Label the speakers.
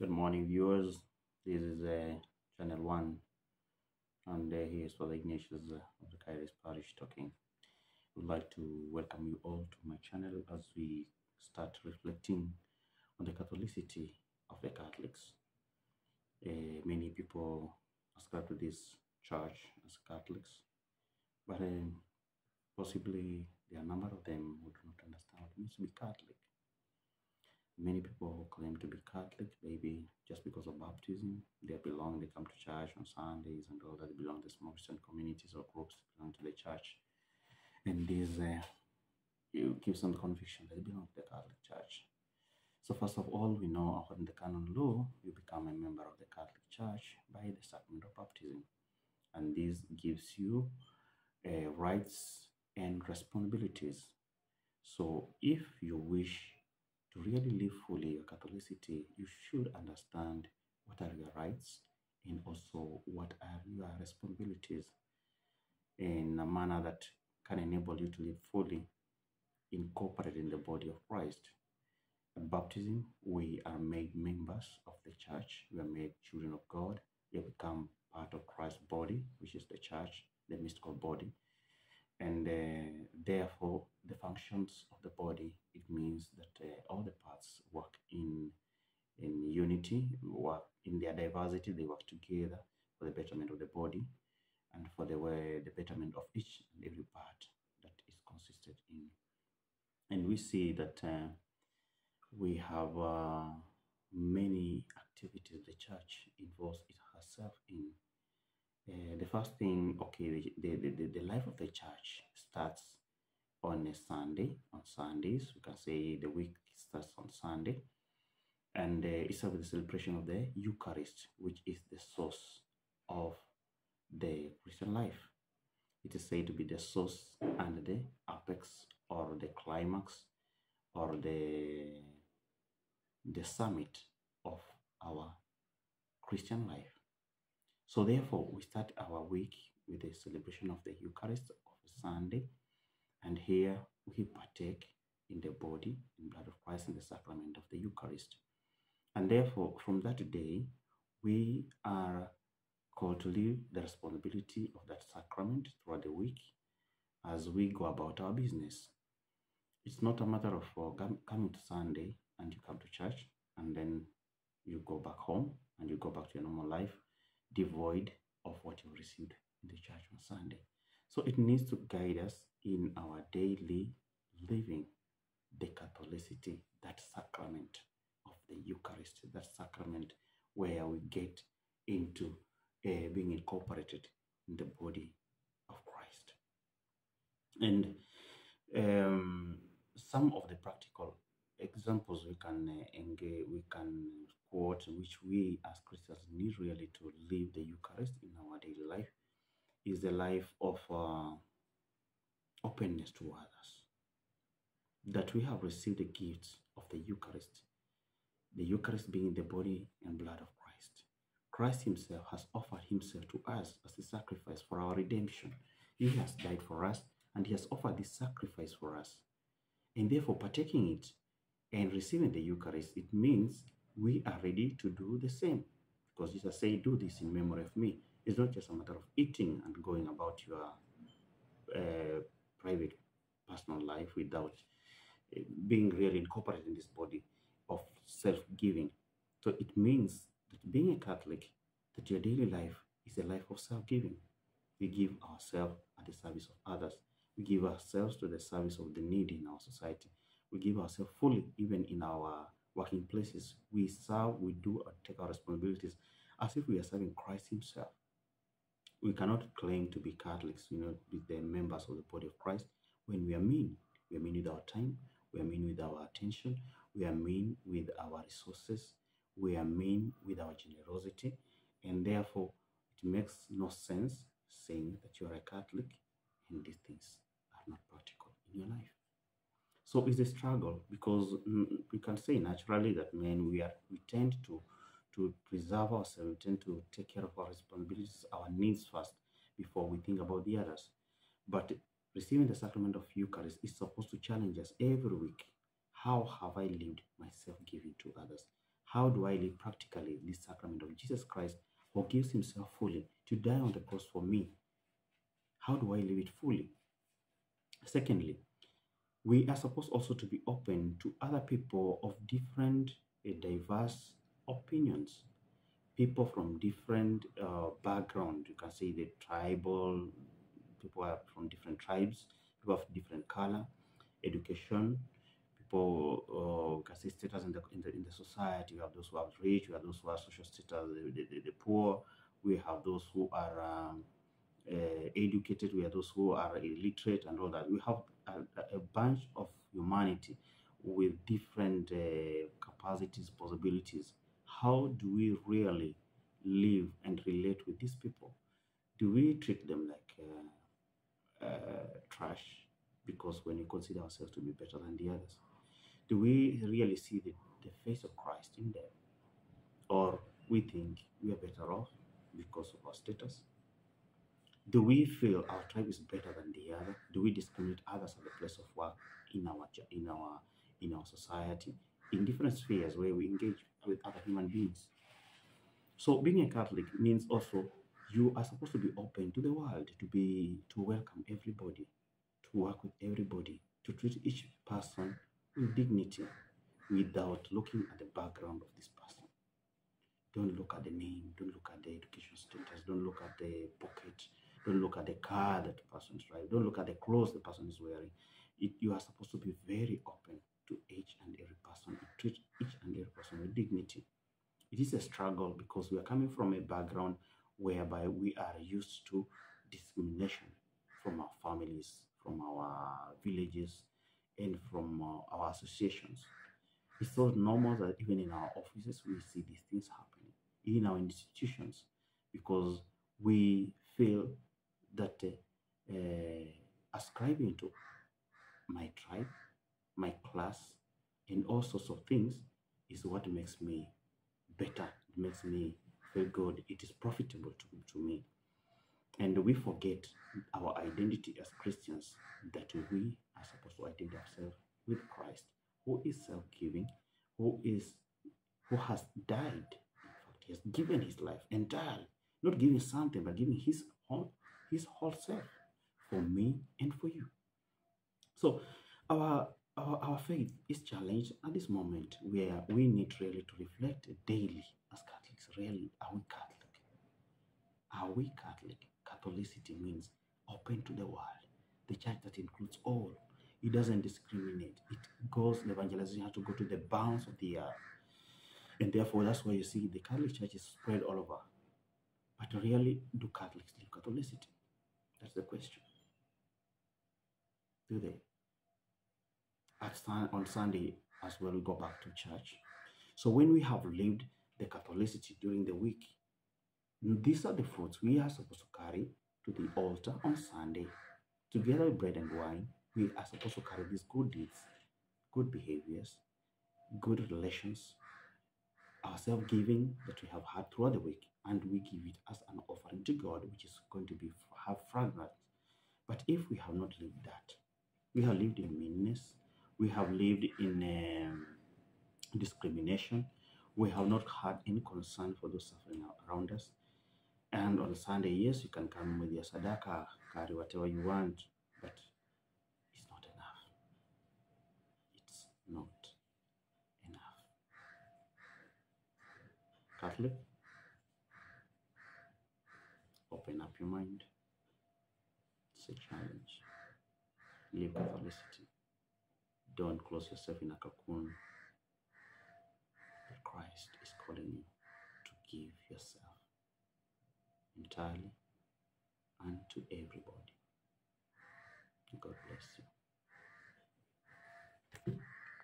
Speaker 1: Good morning, viewers. This is Channel 1, and here's Father Ignatius of the Kairos Parish talking. I would like to welcome you all to my channel as we start reflecting on the Catholicity of the Catholics. Many people ascribe to this church as Catholics, but possibly there are a number of them who do not understand what it means to be Catholic. Many people claim to be Catholic, maybe just because of baptism. They come to church on Sundays and all that. They belong to small Christian communities or groups that belong to the church. And this gives them the conviction that they belong to the Catholic Church. So first of all, we know according to the canon law, you become a member of the Catholic Church by the sacrament of baptism. And this gives you rights and responsibilities. So if you wish to really live fully your Catholicity, you should understand what are your rights and also what are your responsibilities in a manner that can enable you to live fully incorporated in the body of Christ. At baptism, we are made members of the church. We are made children of God. We become part of Christ's body, which is the church, the mystical body. And therefore, the functions of the body, it means that all the parts work in unity, work in their diversity, they work together for the betterment of the body and for the betterment of each and every part that is consisted in. And we see that we have many activities the church involves it herself in. The first thing, okay, the life of the church starts on a Sunday. On Sundays, we can say the week starts on Sunday, and it starts with the celebration of the Eucharist, which is the source of the Christian life. It is said to be the source and the apex, or the climax, or the summit of our Christian life. So therefore, we start our week with the celebration of the Eucharist of Sunday, and here we partake in the body and blood of Christ in the sacrament of the Eucharist. And therefore, from that day, we are called to live the responsibility of that sacrament throughout the week as we go about our business. It's not a matter of coming to Sunday and you come to church and then you go back home and you go back to your normal life, devoid of what you received in the church on Sunday. So it needs to guide us in our daily living, the Catholicity, that sacrament of the Eucharist, that sacrament where we get into being incorporated in the body of Christ. And some of the practical examples we can engage, we can quote, which we as Christians need really to live the Eucharist in our daily life, is the life of openness to others. That we have received the gifts of the Eucharist being the body and blood of Christ. Christ himself has offered himself to us as a sacrifice for our redemption. He has died for us and he has offered this sacrifice for us. And therefore, partaking it and receiving the Eucharist, it means we are ready to do the same. Because Jesus said, do this in memory of me. It's not just a matter of eating and going about your private, personal life without being really incorporated in this body of self-giving. So it means that being a Catholic, that your daily life is a life of self-giving. We give ourselves at the service of others. We give ourselves to the service of the needy in our society. We give ourselves fully, even in our working places. We serve, we do, take our responsibilities as if we are serving Christ himself. We cannot claim to be Catholics, be the members of the body of Christ, when we are mean. We are mean with our time. We are mean with our attention. We are mean with our resources. We are mean with our generosity. And therefore, it makes no sense saying that you are a Catholic and these things are not practical in your life. So it's a struggle, because we can say naturally that we tend to preserve ourselves, we tend to take care of our responsibilities, our needs first, before we think about the others. But receiving the sacrament of Eucharist is supposed to challenge us every week. How have I lived my self-giving to others? How do I live practically this sacrament of Jesus Christ who gives himself fully to die on the cross for me? How do I live it fully? Secondly, we are supposed also to be open to other people of different, diverse opinions, people from different background. You can say the tribal people are from different tribes, people of different color, education, people can say status in the society. We have those who are rich, we have those who are social status, the poor. We have those who are educated, we have those who are illiterate, and all that. We have a bunch of humanity with different capacities, possibilities. How do we really live and relate with these people? Do we treat them like trash because when we consider ourselves to be better than the others? Do we really see the face of Christ in them? Or we think we are better off because of our status? Do we feel our tribe is better than the other? Do we discriminate others at the place of work, in our society, in different spheres where we engage with other human beings? So being a Catholic means also you are supposed to be open to the world, to welcome everybody, to work with everybody, to treat each person with dignity without looking at the background of this person. Don't look at the name, don't look at the education status, don't look at the pocket, don't look at the car that the person is driving, don't look at the clothes the person is wearing. You are supposed to be very open to each and every person, treat each and every person with dignity. It is a struggle because we are coming from a background whereby we are used to discrimination from our families, from our villages, and from our associations. It's so normal that even in our offices we see these things happening, in our institutions, because we feel that ascribing to my tribe, my class, and all sorts of things is what makes me better. It makes me feel good. It is profitable to me. And we forget our identity as Christians, that we are supposed to identify ourselves with Christ, who is self-giving, who has died. In fact, he has given his life entirely, not giving something, but giving his whole self for me and for you. So our faith is challenged at this moment where we need really to reflect daily as Catholics. Really, are we Catholic? Are we Catholic? Catholicity means open to the world, the church that includes all. It doesn't discriminate. It goes, the evangelization has to go to the bounds of the earth. And therefore, that's why you see the Catholic Church is spread all over. But really, do Catholics live Catholicity? That's the question. Do they? On Sunday as well, we go back to church. So when we have lived the Catholicity during the week, these are the fruits we are supposed to carry to the altar on Sunday. Together with bread and wine, we are supposed to carry these good deeds, good behaviors, good relations, our self-giving that we have had throughout the week, and we give it as an offering to God, which is going to have fragrance. But if we have not lived that, we have lived in meanness, we have lived in discrimination, we have not had any concern for those suffering around us. And on Sunday, yes, you can come with your sadaka, carry whatever you want, but it's not enough. It's not enough. Catholic, open up your mind. It's a challenge. Live Catholicity. Don't close yourself in a cocoon. But Christ is calling you to give yourself entirely and to everybody. God bless you.